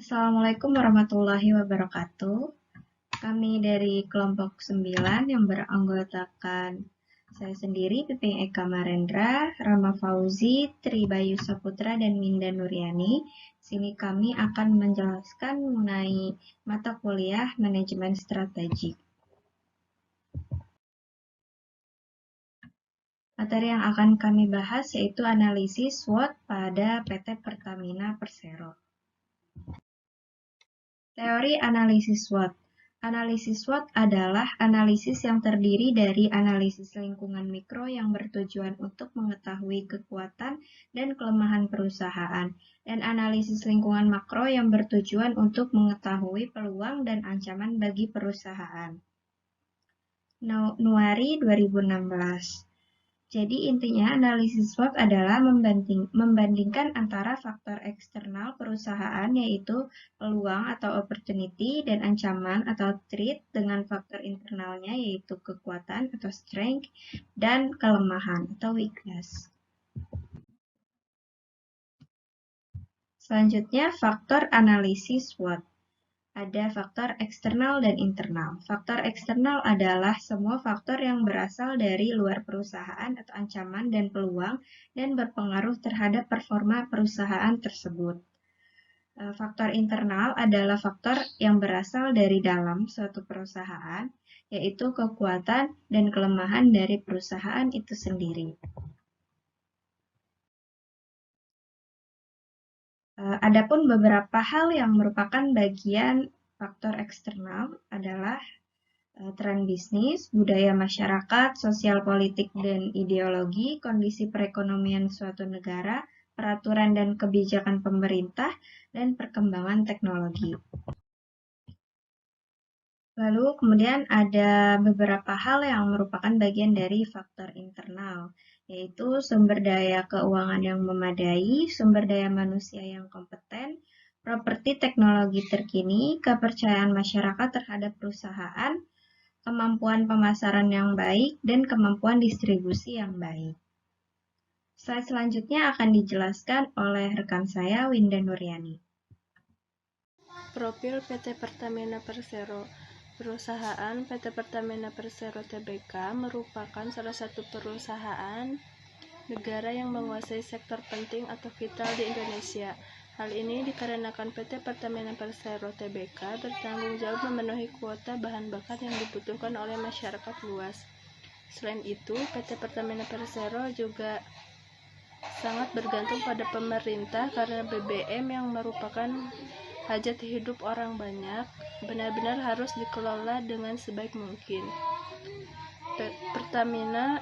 Assalamualaikum warahmatullahi wabarakatuh. Kami dari kelompok 9 yang beranggotakan saya sendiri, Piping Eka Marendra, Rama Fauzi, Tri Bayu Saputra, dan Minda Nuryani. Sini kami akan menjelaskan mengenai mata kuliah Manajemen Strategik. Materi yang akan kami bahas yaitu analisis SWOT pada PT Pertamina Persero. Teori analisis SWOT. Analisis SWOT adalah analisis yang terdiri dari analisis lingkungan mikro yang bertujuan untuk mengetahui kekuatan dan kelemahan perusahaan, dan analisis lingkungan makro yang bertujuan untuk mengetahui peluang dan ancaman bagi perusahaan. Januari 2016. Jadi intinya analisis SWOT adalah membandingkan antara faktor eksternal perusahaan yaitu peluang atau opportunity dan ancaman atau threat dengan faktor internalnya yaitu kekuatan atau strength dan kelemahan atau weakness. Selanjutnya faktor analisis SWOT. Ada faktor eksternal dan internal. Faktor eksternal adalah semua faktor yang berasal dari luar perusahaan atau ancaman dan peluang dan berpengaruh terhadap performa perusahaan tersebut. Faktor internal adalah faktor yang berasal dari dalam suatu perusahaan, yaitu kekuatan dan kelemahan dari perusahaan itu sendiri. Adapun beberapa hal yang merupakan bagian faktor eksternal adalah tren bisnis, budaya masyarakat, sosial politik dan ideologi, kondisi perekonomian suatu negara, peraturan dan kebijakan pemerintah, dan perkembangan teknologi. Lalu kemudian ada beberapa hal yang merupakan bagian dari faktor internal, yaitu sumber daya keuangan yang memadai, sumber daya manusia yang kompeten, properti teknologi terkini, kepercayaan masyarakat terhadap perusahaan, kemampuan pemasaran yang baik, dan kemampuan distribusi yang baik. Slide selanjutnya akan dijelaskan oleh rekan saya, Winda Nuryani. Profil PT Pertamina Persero. Perusahaan PT Pertamina Persero Tbk merupakan salah satu perusahaan negara yang menguasai sektor penting atau vital di Indonesia. Hal ini dikarenakan PT Pertamina Persero Tbk bertanggung jawab memenuhi kuota bahan bakar yang dibutuhkan oleh masyarakat luas. Selain itu, PT Pertamina Persero juga sangat bergantung pada pemerintah karena BBM yang merupakan hajat hidup orang banyak benar-benar harus dikelola dengan sebaik mungkin. Pertamina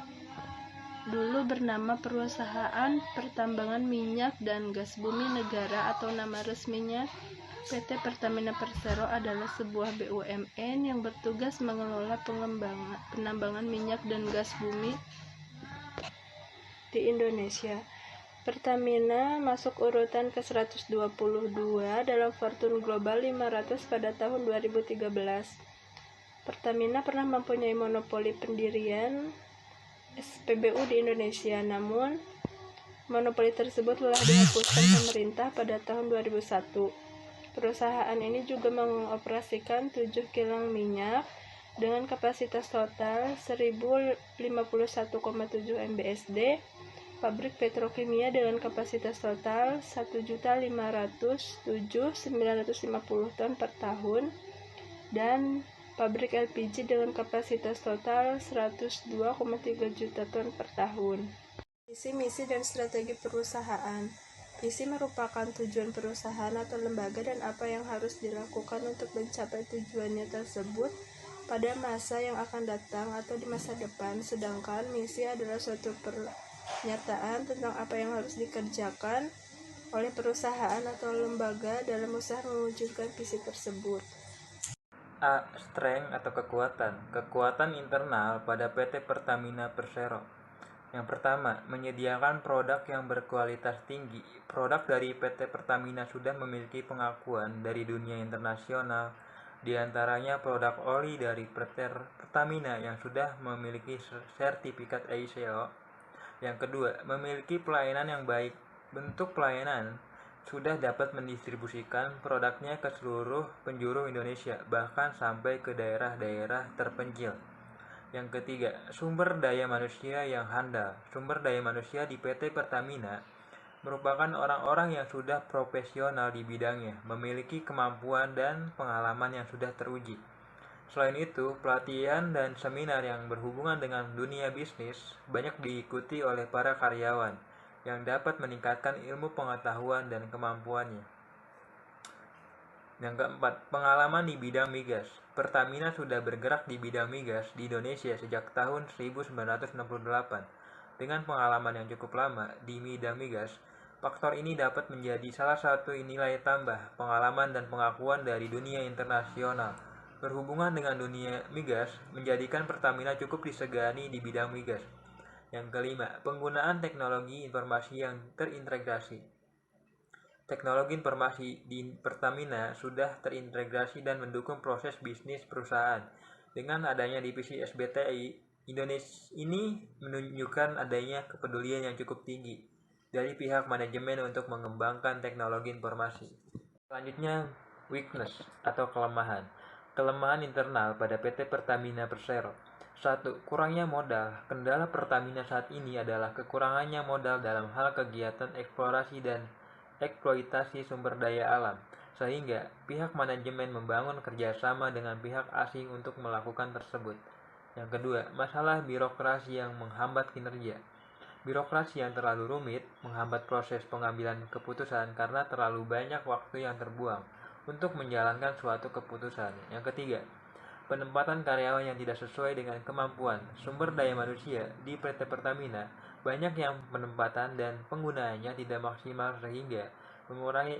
dulu bernama Perusahaan Pertambangan Minyak dan Gas Bumi Negara atau nama resminya PT Pertamina Persero adalah sebuah BUMN yang bertugas mengelola penambangan minyak dan gas bumi di Indonesia. Pertamina masuk urutan ke-122 dalam Fortune Global 500 pada tahun 2013. Pertamina pernah mempunyai monopoli pendirian SPBU di Indonesia, namun monopoli tersebut telah dihapuskan pemerintah pada tahun 2001. Perusahaan ini juga mengoperasikan 7 kilang minyak dengan kapasitas total 1051,7 MBSD, pabrik petrokimia dengan kapasitas total 1.507.950 ton per tahun, dan pabrik LPG dengan kapasitas total 102,3 juta ton per tahun. Visi, misi, dan strategi perusahaan. Visi merupakan tujuan perusahaan atau lembaga dan apa yang harus dilakukan untuk mencapai tujuannya tersebut pada masa yang akan datang atau di masa depan, sedangkan misi adalah suatu pernyataan tentang apa yang harus dikerjakan oleh perusahaan atau lembaga dalam usaha mewujudkan visi tersebut. A. Strength atau kekuatan. Kekuatan internal pada PT Pertamina Persero. Yang pertama, menyediakan produk yang berkualitas tinggi. Produk dari PT Pertamina sudah memiliki pengakuan dari dunia internasional, di antaranya produk oli dari Pertamina yang sudah memiliki sertifikat ISO. Yang kedua, memiliki pelayanan yang baik. Bentuk pelayanan sudah dapat mendistribusikan produknya ke seluruh penjuru Indonesia, bahkan sampai ke daerah-daerah terpencil. Yang ketiga, sumber daya manusia yang handal. Sumber daya manusia di PT Pertamina merupakan orang-orang yang sudah profesional di bidangnya, memiliki kemampuan dan pengalaman yang sudah teruji. Selain itu, pelatihan dan seminar yang berhubungan dengan dunia bisnis banyak diikuti oleh para karyawan yang dapat meningkatkan ilmu pengetahuan dan kemampuannya. Yang keempat, pengalaman di bidang migas. Pertamina sudah bergerak di bidang migas di Indonesia sejak tahun 1968. Dengan pengalaman yang cukup lama di bidang migas, faktor ini dapat menjadi salah satu nilai tambah pengalaman dan pengakuan dari dunia internasional. Berhubungan dengan dunia migas menjadikan Pertamina cukup disegani di bidang migas. Yang kelima, penggunaan teknologi informasi yang terintegrasi. Teknologi informasi di Pertamina sudah terintegrasi dan mendukung proses bisnis perusahaan. Dengan adanya divisi SBTI, Indonesia ini menunjukkan adanya kepedulian yang cukup tinggi dari pihak manajemen untuk mengembangkan teknologi informasi. Selanjutnya, weakness atau kelemahan. Kelemahan internal pada PT Pertamina Persero. 1. Kurangnya modal. Kendala Pertamina saat ini adalah kekurangannya modal dalam hal kegiatan eksplorasi dan eksploitasi sumber daya alam, sehingga pihak manajemen membangun kerjasama dengan pihak asing untuk melakukan tersebut. Yang kedua, masalah birokrasi yang menghambat kinerja. Birokrasi yang terlalu rumit menghambat proses pengambilan keputusan karena terlalu banyak waktu yang terbuang untuk menjalankan suatu keputusan. Yang ketiga, penempatan karyawan yang tidak sesuai dengan kemampuan sumber daya manusia di PT Pertamina. Banyak yang penempatan dan penggunaannya tidak maksimal sehingga mengurangi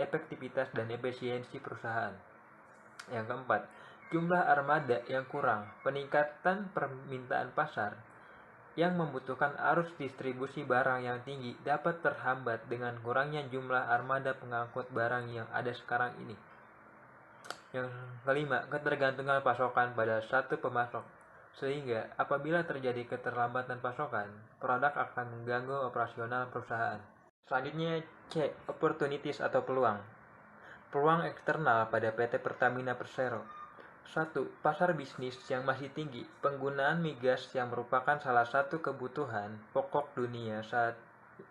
efektivitas dan efisiensi perusahaan. Yang keempat, jumlah armada yang kurang. Peningkatan permintaan pasar yang membutuhkan arus distribusi barang yang tinggi dapat terhambat dengan kurangnya jumlah armada pengangkut barang yang ada sekarang ini. Yang kelima, ketergantungan pasokan pada satu pemasok. Sehingga apabila terjadi keterlambatan pasokan, produk akan mengganggu operasional perusahaan. Selanjutnya, C. Opportunities atau peluang. Peluang eksternal pada PT Pertamina Persero. 1. Pasar bisnis yang masih tinggi. Penggunaan migas yang merupakan salah satu kebutuhan pokok dunia saat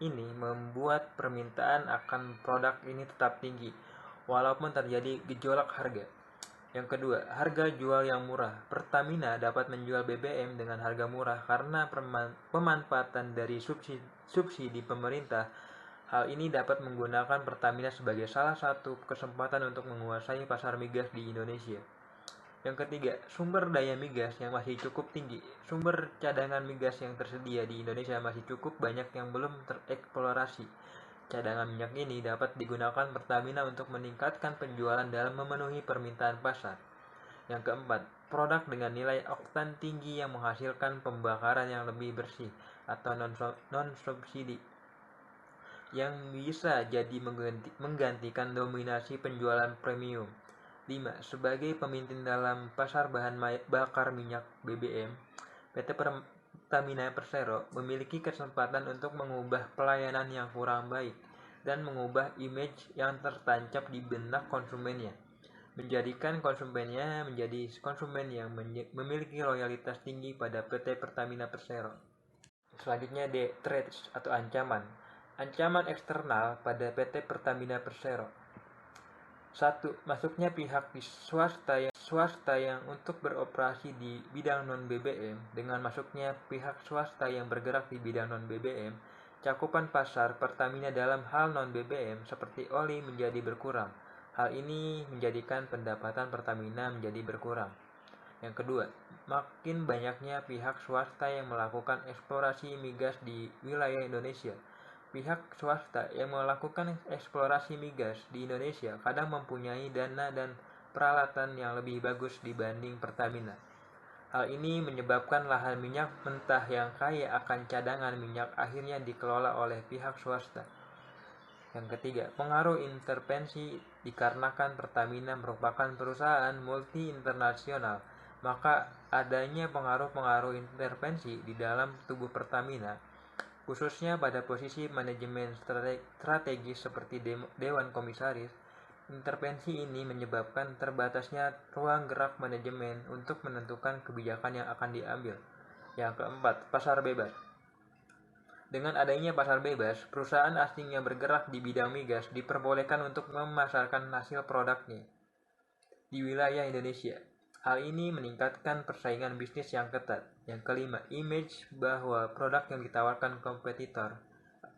ini membuat permintaan akan produk ini tetap tinggi, walaupun terjadi gejolak harga. Yang kedua, harga jual yang murah. Pertamina dapat menjual BBM dengan harga murah karena pemanfaatan dari subsidi pemerintah. Hal ini dapat menggunakan Pertamina sebagai salah satu kesempatan untuk menguasai pasar migas di Indonesia. Yang ketiga, sumber daya migas yang masih cukup tinggi. Sumber cadangan migas yang tersedia di Indonesia masih cukup banyak yang belum tereksplorasi. Cadangan minyak ini dapat digunakan Pertamina untuk meningkatkan penjualan dalam memenuhi permintaan pasar. Yang keempat, produk dengan nilai oktan tinggi yang menghasilkan pembakaran yang lebih bersih atau non-subsidi, yang bisa jadi menggantikan dominasi penjualan premium. 5. Sebagai pemimpin dalam pasar bahan bakar minyak BBM, PT Pertamina Persero memiliki kesempatan untuk mengubah pelayanan yang kurang baik dan mengubah image yang tertancap di benak konsumennya, menjadikan konsumennya menjadi konsumen yang memiliki loyalitas tinggi pada PT Pertamina Persero. Selanjutnya, D. Threats atau ancaman. Ancaman eksternal pada PT Pertamina Persero. 1. Masuknya pihak swasta yang untuk beroperasi di bidang non-BBM. Dengan masuknya pihak swasta yang bergerak di bidang non-BBM, cakupan pasar Pertamina dalam hal non-BBM seperti oli menjadi berkurang. Hal ini menjadikan pendapatan Pertamina menjadi berkurang. Yang kedua, makin banyaknya pihak swasta yang melakukan eksplorasi migas di wilayah Indonesia. Pihak swasta yang melakukan eksplorasi migas di Indonesia kadang mempunyai dana dan peralatan yang lebih bagus dibanding Pertamina. Hal ini menyebabkan lahan minyak mentah yang kaya akan cadangan minyak akhirnya dikelola oleh pihak swasta. Yang ketiga, pengaruh intervensi. Dikarenakan Pertamina merupakan perusahaan multi-internasional, maka adanya pengaruh-pengaruh intervensi di dalam tubuh Pertamina khususnya pada posisi manajemen strategis seperti Dewan Komisaris. Intervensi ini menyebabkan terbatasnya ruang gerak manajemen untuk menentukan kebijakan yang akan diambil. Yang keempat, pasar bebas. Dengan adanya pasar bebas, perusahaan asing yang bergerak di bidang migas diperbolehkan untuk memasarkan hasil produknya di wilayah Indonesia. Hal ini meningkatkan persaingan bisnis yang ketat. Yang kelima, image bahwa produk yang ditawarkan kompetitor,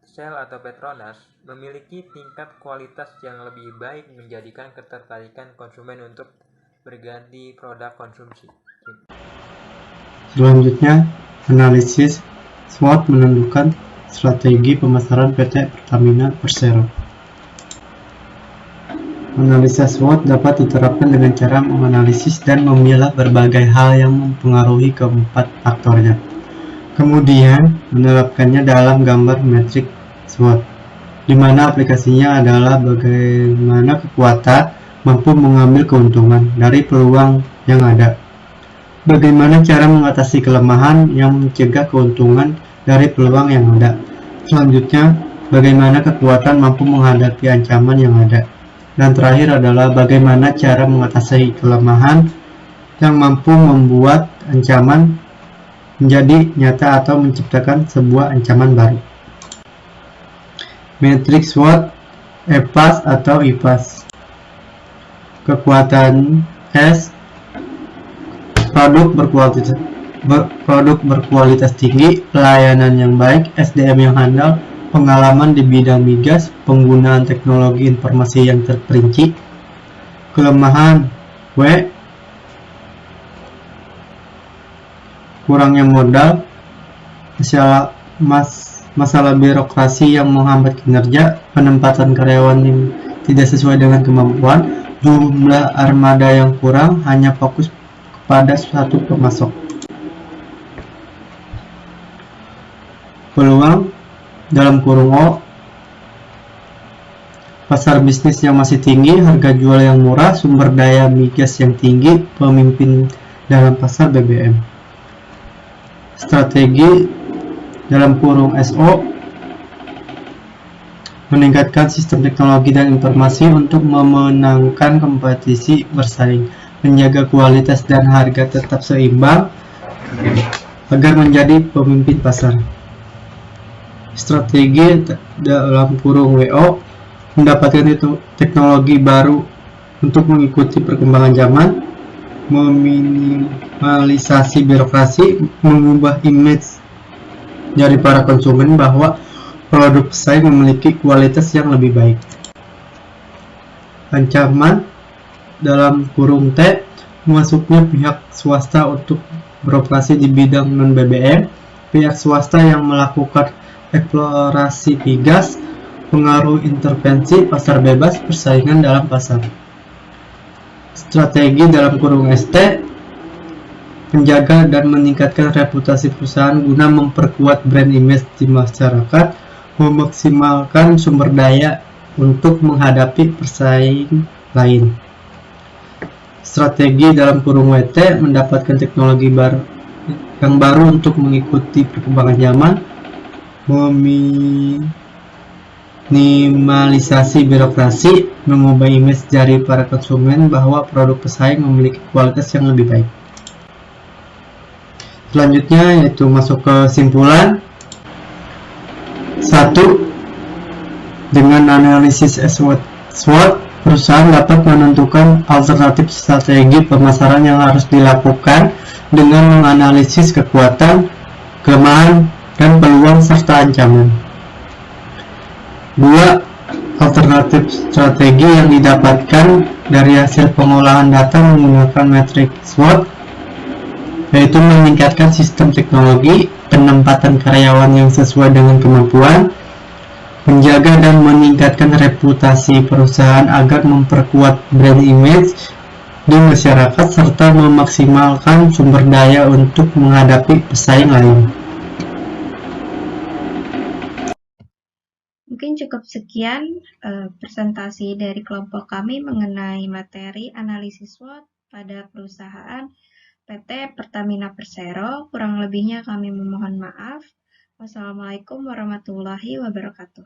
Shell atau Petronas, memiliki tingkat kualitas yang lebih baik menjadikan ketertarikan konsumen untuk berganti produk konsumsi. Selanjutnya, analisis SWOT menentukan strategi pemasaran PT Pertamina Persero. Analisa SWOT dapat diterapkan dengan cara menganalisis dan memilah berbagai hal yang mempengaruhi keempat faktornya. Kemudian, menerapkannya dalam gambar metrik SWOT, di mana aplikasinya adalah bagaimana kekuatan mampu mengambil keuntungan dari peluang yang ada. Bagaimana cara mengatasi kelemahan yang mencegah keuntungan dari peluang yang ada. Selanjutnya, bagaimana kekuatan mampu menghadapi ancaman yang ada. Dan terakhir adalah bagaimana cara mengatasi kelemahan yang mampu membuat ancaman menjadi nyata atau menciptakan sebuah ancaman baru. Metrik SWOT, EPAS atau IPAS. Kekuatan S, produk berkualitas tinggi, pelayanan yang baik, SDM yang handal, pengalaman di bidang migas, penggunaan teknologi informasi yang terperinci. Kelemahan W, kurangnya modal, masalah birokrasi yang menghambat kinerja, penempatan karyawan yang tidak sesuai dengan kemampuan, jumlah armada yang kurang, hanya fokus pada satu pemasok. Peluang dalam kurung O, pasar bisnis yang masih tinggi, harga jual yang murah, sumber daya migas yang tinggi, pemimpin dalam pasar BBM. Strategi dalam kurung SO, meningkatkan sistem teknologi dan informasi untuk memenangkan kompetisi bersaing, menjaga kualitas dan harga tetap seimbang agar menjadi pemimpin pasar. Strategi dalam kurung WO, mendapatkan teknologi baru untuk mengikuti perkembangan zaman, meminimalisasi birokrasi, mengubah image dari para konsumen bahwa produk pesaing memiliki kualitas yang lebih baik. Ancaman dalam kurung T, masuknya pihak swasta untuk beroperasi di bidang non-BBM, pihak swasta yang melakukan eksplorasi migas, pengaruh intervensi pasar bebas, persaingan dalam pasar. Strategi dalam kurung ST, menjaga dan meningkatkan reputasi perusahaan guna memperkuat brand image di masyarakat, memaksimalkan sumber daya untuk menghadapi pesaing lain. Strategi dalam kurung WT, mendapatkan teknologi yang baru untuk mengikuti perkembangan zaman, minimalisasi birokrasi, mengubah image dari para konsumen bahwa produk pesaing memiliki kualitas yang lebih baik. Selanjutnya yaitu masuk ke kesimpulan. 1. Dengan analisis SWOT, perusahaan dapat menentukan alternatif strategi pemasaran yang harus dilakukan dengan menganalisis kekuatan, kelemahan, dan peluang serta ancaman. 2. Alternatif strategi yang didapatkan dari hasil pengolahan data menggunakan metrik SWOT, yaitu meningkatkan sistem teknologi, penempatan karyawan yang sesuai dengan kemampuan, menjaga dan meningkatkan reputasi perusahaan agar memperkuat brand image di masyarakat, serta memaksimalkan sumber daya untuk menghadapi pesaing lain. Mungkin cukup sekian presentasi dari kelompok kami mengenai materi analisis SWOT pada perusahaan PT Pertamina Persero. Kurang lebihnya kami memohon maaf. Wassalamualaikum warahmatullahi wabarakatuh.